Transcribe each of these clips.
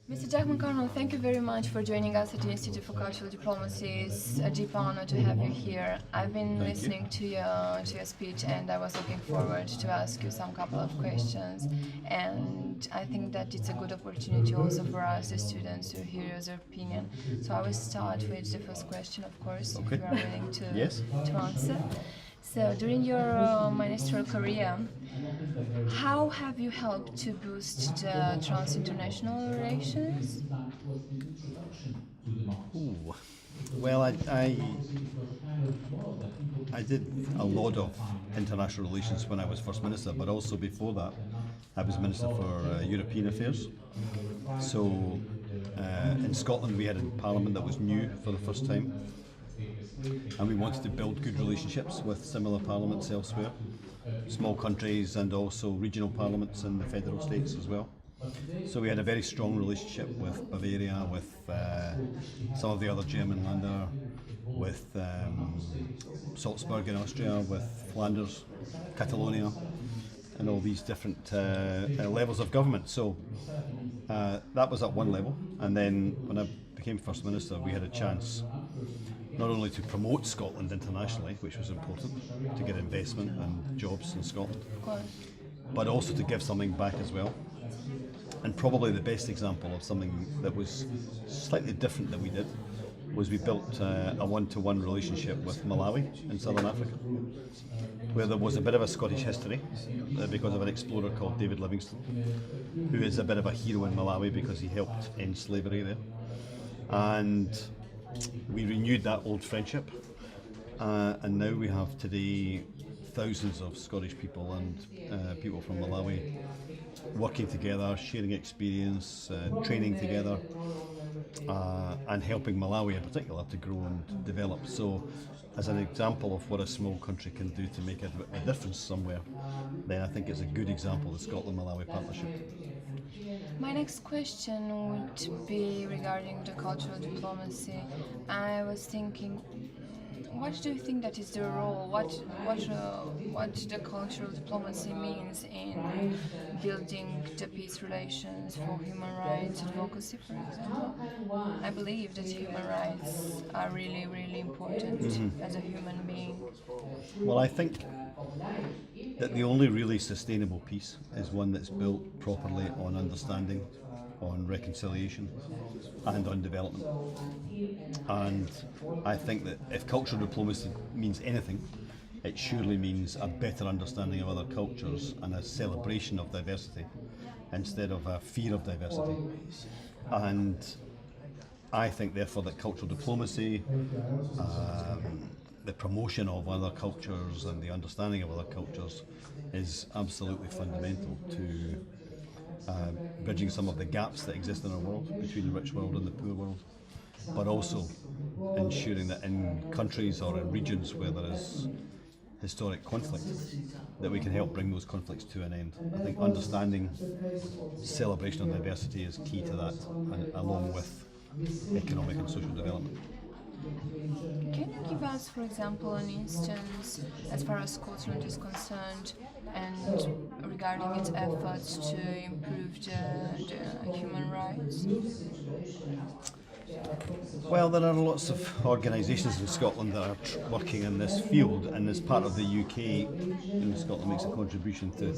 Mr. Jack McConnell, thank you very much for joining us at the Institute for Cultural Diplomacy. It's a deep honor to have you here. I've been listening to your speech, and I was looking forward to ask you some couple of questions. And I think that it's a good opportunity also for us, the students, to hear your opinion. So I will start with the first question, of course, if you are willing to, Yes. to answer. So during your ministerial career, how have you helped to boost the trans-international relations? Ooh. Well, I did a lot of international relations when I was First Minister, but also before that, I was Minister for European Affairs. So in Scotland, we had a parliament that was new for the first time, and we wanted to build good relationships with similar parliaments elsewhere, small countries and also regional parliaments in the federal states as well. So we had a very strong relationship with Bavaria, with some of the other German Länder, with Salzburg in Austria, with Flanders, Catalonia, and all these different levels of government. So that was at one level. And then when I became First Minister, we had a chance not only to promote Scotland internationally, which was important, to get investment and jobs in Scotland, but also to give something back as well. And probably the best example of something that was slightly different that we did was we built a one-to-one relationship with Malawi in Southern Africa, where there was a bit of a Scottish history because of an explorer called David Livingstone, who is a bit of a hero in Malawi because he helped end slavery there. And we renewed that old friendship, and now we have today thousands of Scottish people and people from Malawi working together, sharing experience, training together, and helping Malawi in particular to grow and develop. So, as an example of what a small country can do to make a difference somewhere, then I think it's a good example of the Scotland-Malawi partnership. My next question would be regarding the cultural diplomacy. I was thinking, what do you think that is the role? What the cultural diplomacy means in building the peace relations for human rights advocacy, for example? I believe that human rights are really, really important as a human being. Well, I think that the only really sustainable peace is one that's built properly on understanding, on reconciliation, and on development. And I think that if cultural diplomacy means anything, it surely means a better understanding of other cultures and a celebration of diversity instead of a fear of diversity. And I think, therefore, that cultural diplomacy, the promotion of other cultures and the understanding of other cultures is absolutely fundamental to bridging some of the gaps that exist in our world between the rich world and the poor world, but also ensuring that in countries or in regions where there is historic conflict, that we can help bring those conflicts to an end. I think understanding celebration of diversity is key to that, and along with economic and social development. Can you give us, for example, an instance as far as Scotland is concerned and regarding its efforts to improve the human rights? Well, there are lots of organisations in Scotland that are working in this field, and as part of the UK, Scotland makes a contribution to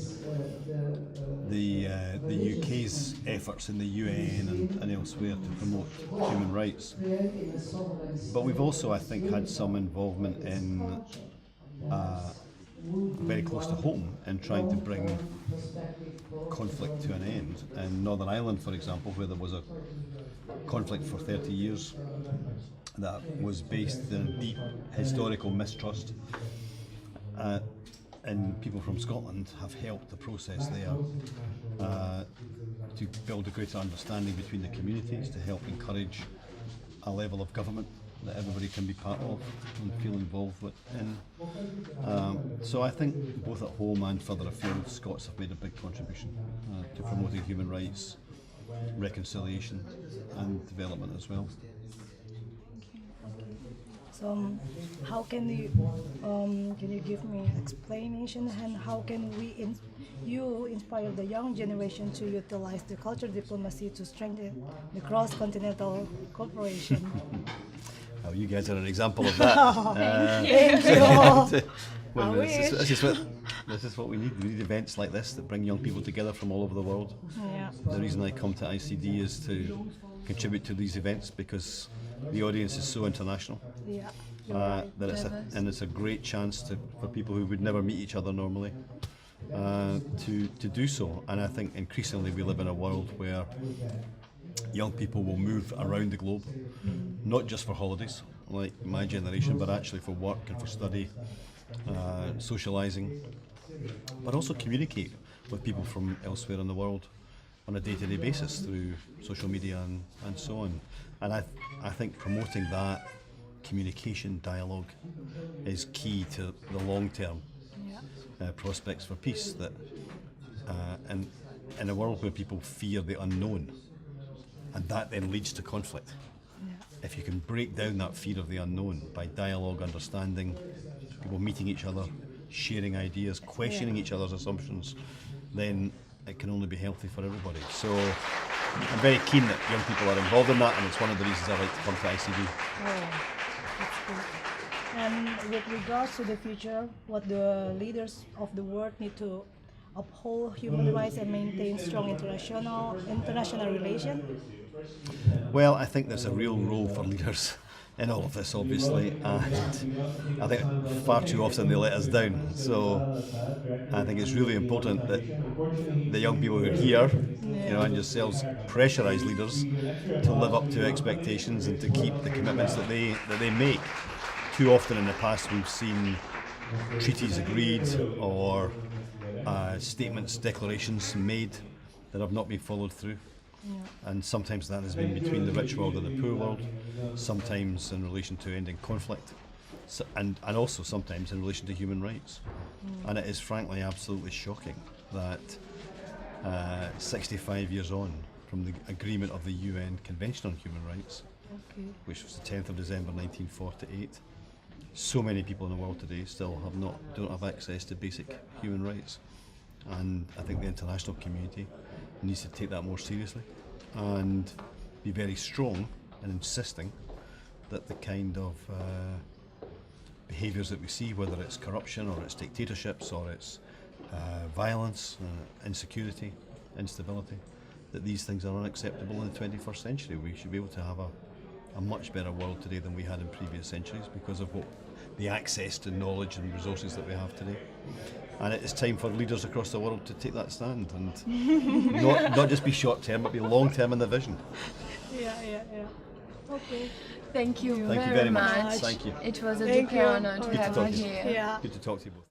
the UK's efforts in the UN and elsewhere to promote human rights. But we've also, I think, had some involvement in very close to home in trying to bring conflict to an end. In Northern Ireland, for example, where there was a conflict for 30 years that was based in deep historical mistrust, and people from Scotland have helped the process there to build a greater understanding between the communities, to help encourage a level of government that everybody can be part of and feel involved in. So I think both at home and further afield, Scots have made a big contribution to promoting human rights, reconciliation and development as well. So, how can you give me explanation and how can we you inspire the young generation to utilize the cultural diplomacy to strengthen the cross-continental cooperation. Oh, you guys are an example of that. Thank you. Well, I this, wish. this is what we need. We need events like this that bring young people together from all over the world. Yeah. The reason I come to ICD is to contribute to these events because the audience is so international. Yeah. You're right. That it's a great chance for people who would never meet each other normally to do so. And I think increasingly we live in a world where young people will move around the globe, not just for holidays like my generation, but actually for work and for study, socialising, but also communicate with people from elsewhere in the world on a day-to-day basis through social media and so on. And I think promoting that communication dialogue is key to the long-term prospects for peace. That and in a world where people fear the unknown, and that then leads to conflict. If you can break down that fear of the unknown by dialogue, understanding, people meeting each other, sharing ideas, questioning each other's assumptions, then it can only be healthy for everybody. So I'm very keen that young people are involved in that, and it's one of the reasons I like to come to ICD. Oh, that's good. And with regards to the future, what the leaders of the world need to uphold human rights and maintain strong international relations? Well, I think there's a real role for leaders in all of this, obviously, and I think far too often they let us down. So I think it's really important that the young people who are here, and yourselves, pressurise leaders to live up to expectations and to keep the commitments that they make. Too often in the past we've seen treaties agreed or statements, declarations made that have not been followed through. And sometimes that has been between the rich world and the poor world, sometimes in relation to ending conflict, and also sometimes in relation to human rights. And it is frankly absolutely shocking that 65 years on from the agreement of the UN Convention on Human Rights, which was the 10th of December 1948, so many people in the world today still don't have access to basic human rights. And I think the international community needs to take that more seriously and be very strong in insisting that the kind of behaviours that we see, whether it's corruption or it's dictatorships or it's violence, insecurity, instability, that these things are unacceptable in the 21st century. We should be able to have a much better world today than we had in previous centuries because of the access to knowledge and resources that we have today. And it is time for leaders across the world to take that stand and not just be short term, but be long term in the vision. Yeah. Okay. Thank you Thank you very very much. much. Thank you. It was a Thank deep you. honor to Good to have talk you to you. here. Yeah. Good to talk to you both.